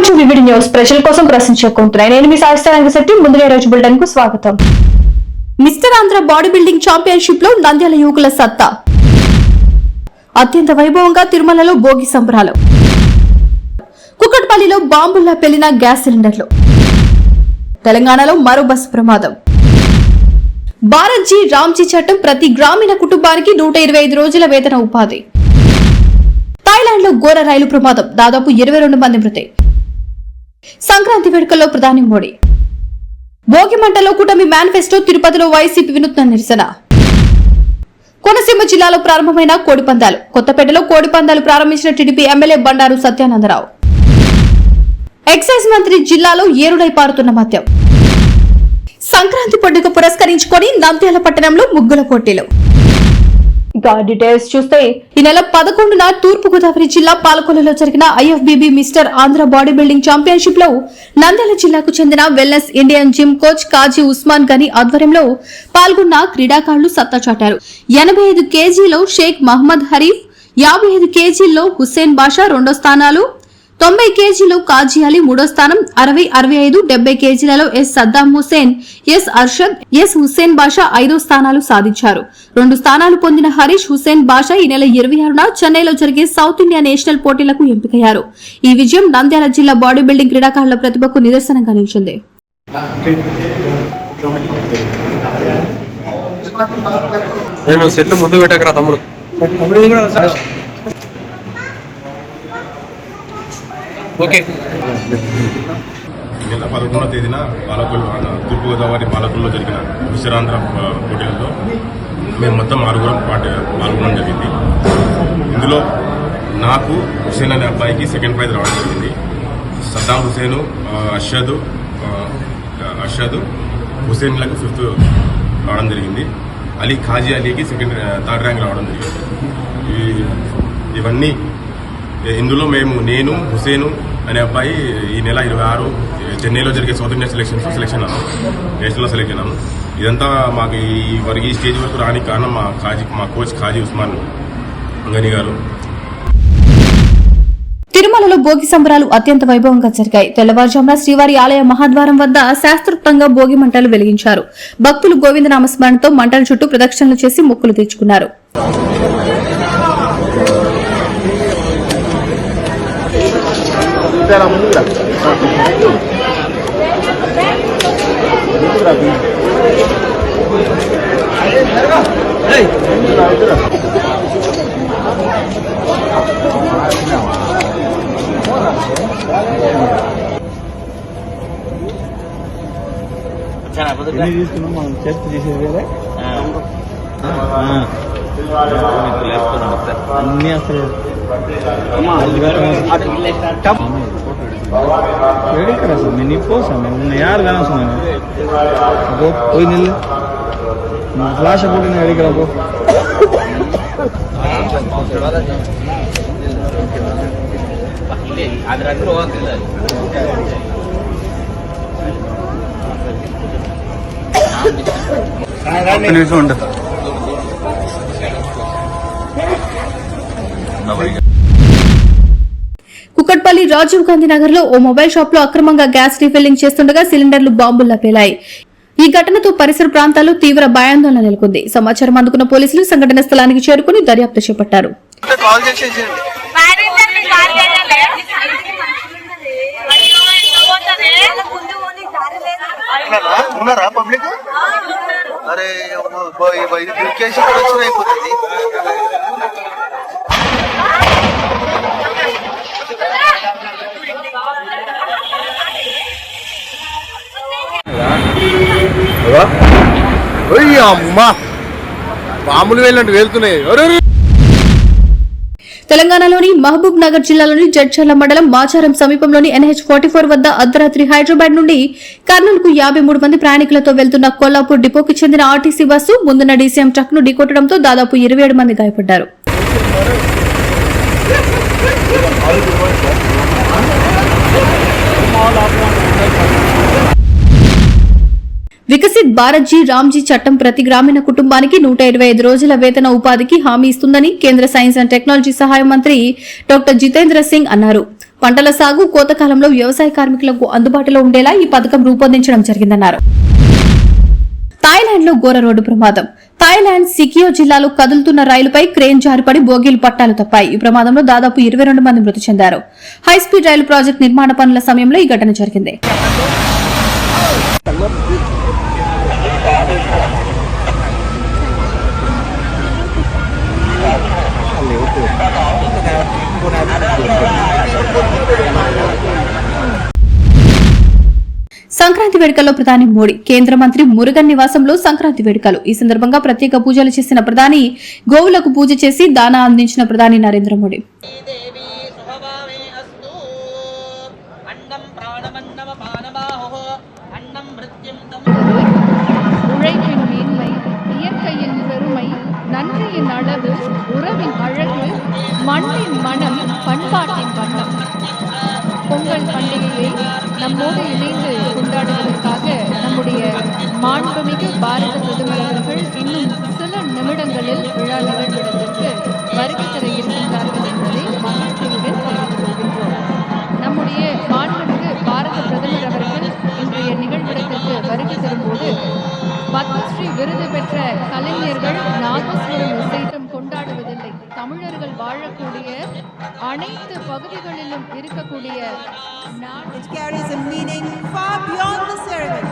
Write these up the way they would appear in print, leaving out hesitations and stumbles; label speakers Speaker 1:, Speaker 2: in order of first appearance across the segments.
Speaker 1: Welcome to VVD news. ప్రజల కోసం ప్రశ్నించే కొంటున్నాయి. నేను మీ సాయిస్తారానికి శెట్టి. ముందుగా రోజు బులెటిన్ కు స్వాగతం. Mister Andhra body building championship లో నంద్యాల యువకుల సత్తా. అత్యంత వైభవంగా తిరుమలలో భోగి సంబరాలు. కుక్కట్పల్లిలో బాంబుల్లా పెళ్లిన గ్యాస్ సిలిండర్లు. తెలంగాణలో మరో బస్సు ప్రమాదం. భారత్జీ రామ్జీ చట్టం ప్రతి గ్రామీణ కుటుంబానికి 125 రోజుల వేతన ఉపాధి. థాయిలాండ్ లో ఘోర రైలు ప్రమాదం. దాదాపు 22 మంది మృతి. సంక్రాంతి వేడుకల్లో ప్రధాని మోడీ. భోగి మంటలో కూటమి మేనిఫెస్టో. తిరుపతిలో వైసీపీ వినూత్న నిరసన. కోనసీమ జిల్లాలో ప్రారంభమైన కోడిపందాలు. కొత్తపేటలో కోడిపందాలు ప్రారంభించిన TDP MLA Bandaru Satyanandarao. Excise మంత్రి జిల్లాలో ఏరుడై పారుతున్న మద్యం. సంక్రాంతి పండుగ పురస్కరించుకొని నంద్యాల పట్టణంలో ముగ్గుల పోటీలు. ఇక డీటెయిల్స్ చూస్తే ఈ నెల 11న తూర్పు గోదావరి జిల్లా పాలకొల్లులో జరిగిన IFBB mister Andhra body building championship లో నంద్యాల జిల్లాకు చెందిన wellness Indian gym coach Kazi Usman Gani ఆధ్వర్యంలో పాల్గొన్న క్రీడాకారులు సత్తా చాటారు. 85 కేజీలో షేక్ మహమ్మద్ హరీఫ్, 55 కేజీల్లో హుస్సేన్ బాషా రెండో స్థానాలు, 90 కేజీలో కాజీ అలీ మూడో స్థానం, 60, 65, 70 కేజీలలో S Saddam Hussain, S Arshad, S Hussain Basha 5 స్థానాలు సాధించారు. 2 స్థానాలు పొందిన హరీష్ హుస్సేన్ బాషా ఈ నెల 26న చెన్నైలో జరిగే సౌత్ ఇండియా నేషనల్ పోటీలకు ఎంపికయ్యారు. ఈ విజయం నంద్యాల జిల్లా బాడీ బిల్డింగ్ క్రీడాకారుల ప్రతిభకు నిదర్శనంగా నిలిచింది.
Speaker 2: ఓకే. నిన్న 11వ తేదీన తూర్పుగోదావరి పాలకొల్లులో జరిగిన మిస్టర్ పోటీలలో మేము మొత్తం 6 పాల్గొనడం జరిగింది. ఇందులో నాకు హుస్సేన్ అనే అబ్బాయికి సెకండ్ ప్రైజ్ రావడం జరిగింది. సద్దాం హుస్సేన్, అర్షద్ హుస్సేన్లకు 5th రావడం జరిగింది. అలీ ఖాజీ అలీకి థర్డ్ ర్యాంక్ రావడం జరిగింది. ఇవన్నీ ఇందులో నేను హుస్సేను అనే అబ్బాయి ఈ నెల 26 చెన్నైలో జరిగే సౌత్ ఇండియా సెలెక్షన్ నేషనల్లో సెలెక్ట్ అయినాము. ఇదంతా మాకు ఈ స్టేజ్ వరకు రానికి కారణం మా కోచ్ కాజీ ఉస్మాన్ గని గారు.
Speaker 1: తిరుమలలో భోగి సంబరాలు అత్యంత వైభవంగా జరిగాయి. తెల్లవారుజామున శ్రీవారి ఆలయ మహాద్వారం వద్ద శాస్త్రోక్తంగా భోగి మంటలు వెలిగించారు. భక్తులు గోవిందనామస్మరణతో మంటల చుట్టూ ప్రదక్షిణలు చేసి మొక్కులు తీర్చుకున్నారు.
Speaker 3: తీసుకున్నాం మనం చేస్తూ చేసేది వేరే అన్నీ అసలు ಹೇಳಿಕರ ಸ್ವಾಮಿ ನೀವು ಪೋ ಸ್ವಾಮಿ ನಿನ್ನ ಯಾರು ಗಾನ ಸ್ವಾಮಿ ಹೋಯ್ ನಿಲ್ಲ ಫ್ಲಾಶ್ ಕೊಟ್ಟು ಹೇಳಿಕರ ಪೋ నిమిషం ఉండదు.
Speaker 1: కుక్కట్పల్లి రాజీవ్ గాంధీ నగర్ లో ఓ మొబైల్ షాప్ లో అక్రమంగా గ్యాస్ రీఫిల్లింగ్ చేస్తుండగా సిలిండర్లు బాంబుల్లా పేలాయి. ఈ ఘటనతో పరిసర ప్రాంతాల్లో తీవ్ర భయాందోళన నెలకొంది. సమాచారం అందుకున్న పోలీసులు సంఘటన స్థలానికి చేరుకుని దర్యాప్తు చేపట్టారు.
Speaker 3: అమ్మా పాములు వెళ్ళండి వెళ్తున్నాయి.
Speaker 1: తెలంగాణలోని మహబూబ్ నగర్ జిల్లాలోని జడ్చర్ల మండలం మాచారం సమీపంలోని NH44 వద్ద అర్ధరాత్రి హైదరాబాద్ నుండి కర్నూలుకు 53 మంది ప్రయాణికులతో వెళ్తున్న కొల్లాపూర్ డిపోకి చెందిన ఆర్టీసీ బస్సు ముందున్న డీసీఎం ట్రక్ ను ఢీకొట్టడంతో దాదాపు 27 మంది గాయపడ్డారు. వికసిత్ భారత్జీ రామ్జీ చట్టం ప్రతి గ్రామీణ కుటుంబానికి 125 రోజుల వేతన ఉపాధికి హామీ ఇస్తుందని కేంద్ర సైన్స్ అండ్ టెక్నాలజీ సహాయ మంత్రి డాక్టర్ జితేంద్ర సింగ్ అన్నారు. పంటల సాగు కోతకాలంలో వ్యవసాయ కార్మికులకు అందుబాటులో ఉండేలా ఈ పథకం రూపొందించడం జరిగిందన్నారు. థాయిలాండ్ లో ఘోర రోడ్డు ప్రమాదం. థాయిలాండ్ సికియో జిల్లాలో కదులుతున్న రైలుపై క్రేన్ జారిపడి బోగీలు పట్టాలు తప్పాయి. ఈ ప్రమాదంలో దాదాపు 22 మంది మృతి చెందారు. హైస్పీడ్ రైలు ప్రాజెక్టు నిర్మాణ పనుల సమయంలో ఈ ఘటన జరిగింది. సంక్రాంతి వేడుకల్లో ప్రధాని మోడీ. కేంద్ర మంత్రి మురుగన్ నివాసంలో సంక్రాంతి వేడుకలు. ఈ సందర్భంగా ప్రత్యేక పూజలు చేసిన ప్రధాని, గోవులకు పూజ చేసి దానా అందించిన ప్రధాని నరేంద్ర మోడీ.
Speaker 4: உழைப்பின் மேன்மை, இயற்கையின் பெருமை, நன்றியின் அளவு, உறவின் அழகு, மண்ணின் மனம், பண்பாட்டின் வண்ணம். பொங்கல் பண்டிகையை நம்மோடு இணைந்து கொண்டாடுவதற்காக நம்முடைய மாண்புமிகு பாரத பிரதமர் அவர்கள் இன்னும் சில நிமிடங்களில் விழா நிகழ்விடத்திற்கு வருகை தர இருக்கின்றார்கள் என்பதை மகிழ்ச்சியுடன் தெரிவித்துக் கொள்கின்றோம். நம்முடைய மாண்புமிகு பாரத பிரதமர் அவர்கள் இன்றைய நிகழ்விடத்திற்கு வருகை தரும்போது பத்மஸ்ரீ விருது பெற்ற கலைஞர்கள் நாதஸ்வரம் இசையிடம் கொண்டாடுவதில்லை. தமிழர்கள் வாழக்கூடிய அனைத்து பகுதிகளிலும் இருக்கக்கூடிய
Speaker 5: It carries a meaning far beyond the ceremony.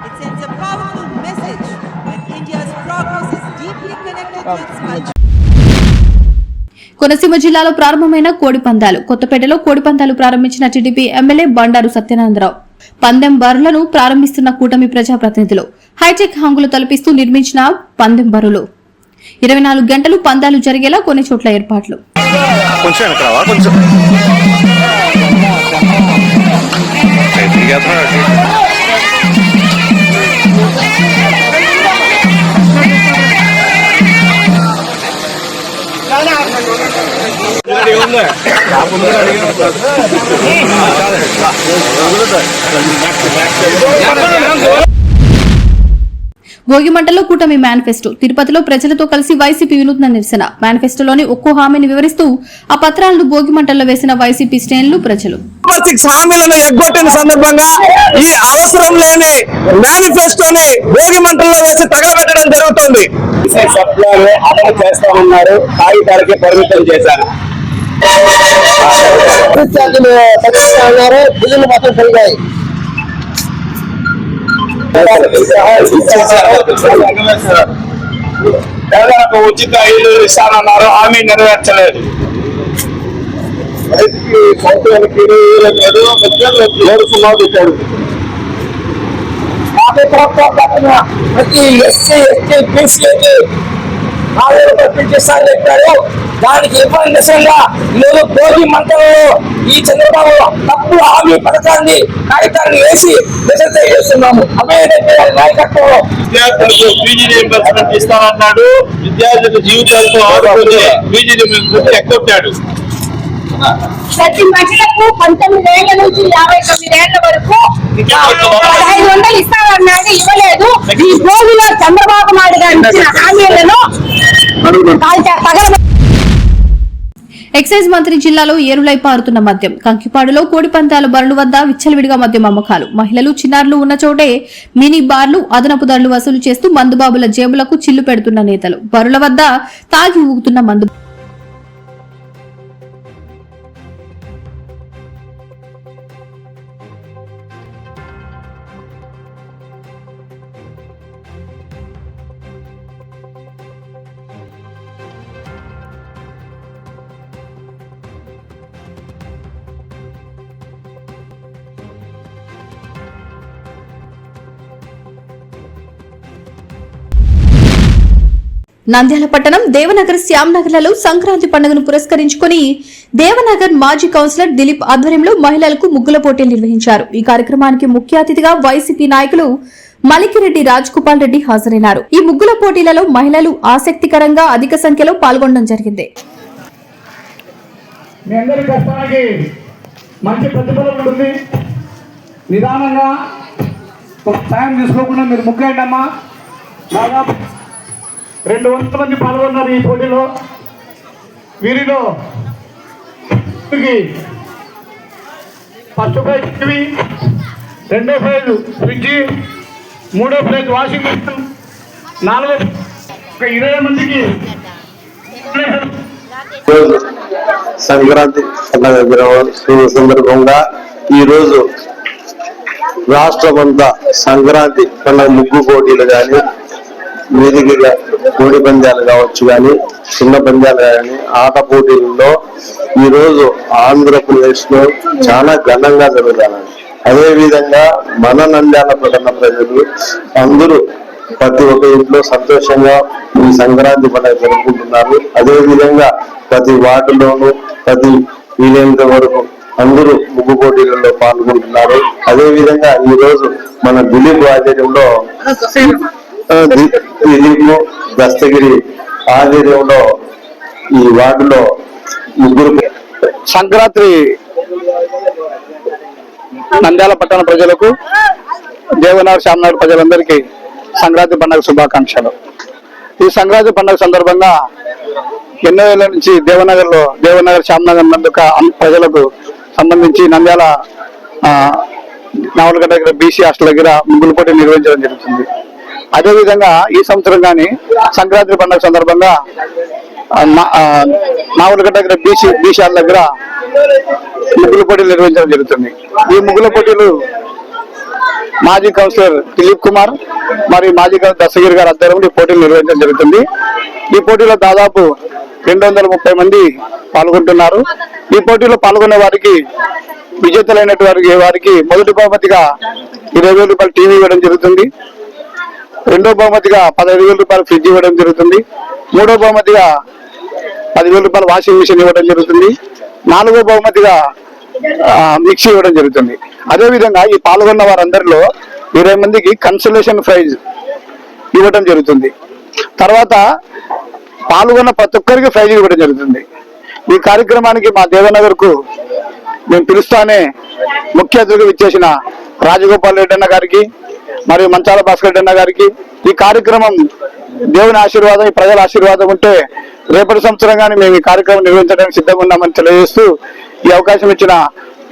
Speaker 5: It sends a powerful message that India's progress is deeply connected to its culture.
Speaker 1: Konaseema జిల్లాలో ప్రారంభమైన కోడి పందాలు. కొత్తపేటలో కోడి పందాలు ప్రారంభించిన టీడీపీ ఎమ్మెల్యే బండారు సత్యనారాయణరావు. పందెం బరులను ప్రారంభిస్తున్న కూటమి ప్రజాప్రతినిధులు. హైటెక్ హంగులు తలపిస్తూ నిర్మించిన పందెం బరులు. 24 గంటలు పందాలు జరిగేలా కొన్ని చోట్ల ఏర్పాట్లు. భోగిమంటలో కూటమి మేనిఫెస్టో. తిరుపతిలో ప్రజలతో కలిసి వైసీపీ వినూత్న నిరసన. మేనిఫెస్టోలోని ఒక్కో హామీని వివరిస్తూ ఆ పత్రాలను భోగిమంటల్లో వేసిన వైసీపీ శ్రేణులు, ప్రజలు.
Speaker 6: హామీలను ఎగ్గొట్టిన సందర్భంగా ఈ అవసరం లేని మేనిఫెస్టోని భోగిమంటల్లో వేసి తగలబెట్టడం జరుగుతుంది.
Speaker 7: అమలు చేస్తామన్నారు, కాగితాలకి పరిమితం చేశారు. తగ్గిస్తున్నారు, బిల్లులు మాత్రం పెరిగాయి.
Speaker 6: పేదలకు ఉచిత ఇల్లు ఇస్తానన్నారు, హామీ నెరవేర్చలేదు.
Speaker 7: ప్రతి ఎస్సీ ఎస్టీ బీసీకి 4,000 రూపాయలు పెంచేస్తారని చెప్పారు. దానికి ఇవ్వని నిజంగా ఈరోజు భోగి మంటలలో ఈ చంద్రబాబు తప్పుడు హామీ పథకాన్ని కాగితాన్ని వేసి నిజంగా చేస్తున్నాము. నాయకత్వంలో
Speaker 6: విద్యార్థులకు ఫీజు రీయింబర్స్మెంట్ ఇస్తానన్నాడు. విద్యార్థుల జీవితాలతో ఆడుకుని ఫీజు రీయింబర్స్మెంట్ ఎక్కొట్టాడు.
Speaker 8: ప్రతి మహిళకు 19 ఏళ్ల నుంచి 59 ఏళ్ల వరకు 1500 ఇస్తానన్నాడు, ఇవ్వలేదు. ఈ భోగిలో చంద్రబాబు నాయుడు గారు ఇచ్చిన హామీలను
Speaker 1: ఎక్సైజ్ మంత్రి జిల్లాలో ఏరులై పారుతున్న మద్యం. కంకిపాడులో కోడి పందాల బరుల వద్ద విచ్చలవిడిగా మద్యం అమ్మకాలు. మహిళలు, చిన్నారులు ఉన్న చోటే మినీ బార్లు అదనపు ధరలు వసూలు చేస్తూ మందుబాబుల జేబులకు చిల్లు పెడుతున్న నేతలు. బరుల వద్ద తాగి ఊగుతున్న మందు. నంద్యాల పట్టణం దేవనగర్, శ్యామ్నగర్లలో సంక్రాంతి పండుగను పురస్కరించుకుని దేవనగర్ మాజీ కౌన్సిలర్ దిలీప్ ఆధ్వర్యంలో మహిళలకు ముగ్గుల పోటీలు నిర్వహించారు. ఈ కార్యక్రమానికి ముఖ్య అతిథిగా వైసీపీ నాయకులు మలికిరెడ్డి రాజ్గోపాల్ రెడ్డి హాజరైనారు. ఈ ముగ్గుల పోటీలలో మహిళలు ఆసక్తికరంగా అధిక సంఖ్యలో పాల్గొనడం జరిగింది.
Speaker 9: మీ అందరి కష్టానికి మంచి ప్రతిఫలం ఉంటుంది. నిదానంగా టైం తీసుకోకుండా మీరు ముగ్గేయండమ్మా. దాదాపు 200 మంది పాల్గొన్నారు ఈ పోటీలో. వీరిలో ఫస్ట్ ప్రైజ్ టీవీ, రెండో ప్రైజ్ ఫ్రిడ్జ్, మూడో ప్రైజ్ వాషింగ్ మెషిన్, నాలుగో ఒక 20 మందికి
Speaker 10: సంక్రాంతి పండుగ సందర్భంగా ఈరోజు రాష్ట్రమంతా సంక్రాంతి పండుగ ముగ్గు పోటీలు కానీ, వేదికగా కోడి పందాలు కావచ్చు కానీ, చిన్న పందాలు కానీ, ఆట పోటీలలో ఈరోజు ఆంధ్రప్రదేశ్ లో చాలా ఘనంగా జరుగుతాయి. అదేవిధంగా మన నంద్యాల పట్టణ ప్రజలు అందరూ ప్రతి ఒక్క ఇంట్లో సంతోషంగా ఈ సంక్రాంతి పండుగ జరుపుకుంటున్నారు. అదేవిధంగా ప్రతి వార్డులోనూ ప్రతి వీలైనంత వరకు అందరూ ముగ్గు పోటీలలో పాల్గొంటున్నారు. అదేవిధంగా ఈ రోజు మన దిలీప్ ఆధ్వర్యంలో దిలీప్ దస్తగిరి ఆధ్వర్యంలో ఈ వార్డులో ముగ్గురు
Speaker 3: సంక్రాంతి నంద్యాల పట్టణ ప్రజలకు, దేవనగర్ శ్యామనగర్ ప్రజలందరికీ సంక్రాంతి పండుగ శుభాకాంక్షలు. ఈ సంక్రాంతి పండుగ సందర్భంగా ఎన్నో ఏళ్ల నుంచి దేవనగర్ శ్యామనగర్ నందుక ప్రజలకు సంబంధించి నంద్యాల నావలగడ్డ దగ్గర బీసీ హాస్టల్ దగ్గర ముగ్గులు పోటీ నిర్వహించడం జరుగుతుంది. అదేవిధంగా ఈ సంవత్సరం కానీ సంక్రాంతి పండుగ సందర్భంగా నావలగడ్డ దగ్గర బీసీ హాస్టల్ దగ్గర ముగ్గుల పోటీలు నిర్వహించడం జరుగుతుంది. ఈ ముగ్గుల పోటీలు మాజీ కౌన్సిలర్ దిలీప్ కుమార్ మరియు మాజీ కౌన్సిలర్ దస్తగిరి గారి ఆధ్వర్యంలో ఈ పోటీలు నిర్వహించడం జరుగుతుంది. ఈ పోటీలో దాదాపు 230 మంది పాల్గొంటున్నారు. ఈ పోటీలో పాల్గొనే వారికి, విజేతలైనటువంటి వారికి మొదటి బహుమతిగా 20,000 రూపాయలు టీవీ ఇవ్వడం జరుగుతుంది. రెండో బహుమతిగా 15,000 రూపాయలు ఫ్రిడ్జ్ ఇవ్వడం జరుగుతుంది. మూడో బహుమతిగా 10,000 రూపాయలు వాషింగ్ మిషన్ ఇవ్వడం జరుగుతుంది. నాలుగో బహుమతిగా మిక్సీ ఇవ్వడం జరుగుతుంది. అదేవిధంగా ఈ పాల్గొన్న వారందరిలో 20 మందికి కన్సలేషన్ ప్రైజ్ ఇవ్వడం జరుగుతుంది. తర్వాత పాల్గొన్న ప్రతి ఒక్కరికి ప్రైజ్ ఇవ్వడం జరుగుతుంది. ఈ కార్యక్రమానికి మా దేవనగర్ కు మేము పిలుస్తానే ముఖ్య అతిథిగా ఇచ్చేసిన రాజగోపాల్ రెడ్డి అన్న గారికి మరియు మంచాల భాస్కర్ రెడ్డి అన్న గారికి, ఈ కార్యక్రమం దేవుని ఆశీర్వాదం, ఈ ప్రజల ఆశీర్వాదం ఉంటే రేపటి సంవత్సరం కానీ మేము ఈ కార్యక్రమం నిర్వహించడానికి సిద్ధంగా ఉన్నామని తెలియజేస్తూ ఈ అవకాశం ఇచ్చిన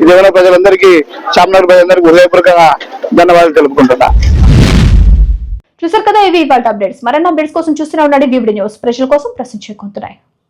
Speaker 3: ఈ దేవన ప్రజలందరికీ, శ్యామనగర్ ప్రజలందరికీ హృదయపూర్వకంగా ధన్యవాదాలు తెలుపుకుంటున్నా.
Speaker 1: చూసారు కదా, ఇవి ఇవాళ అప్డేట్స్. మరిన్ని అప్డేట్స్ కోసం చూస్తూనే ఉండండి వివిడి న్యూస్. ప్రజల కోసం ప్రశ్నించుకుంటున్నాయి.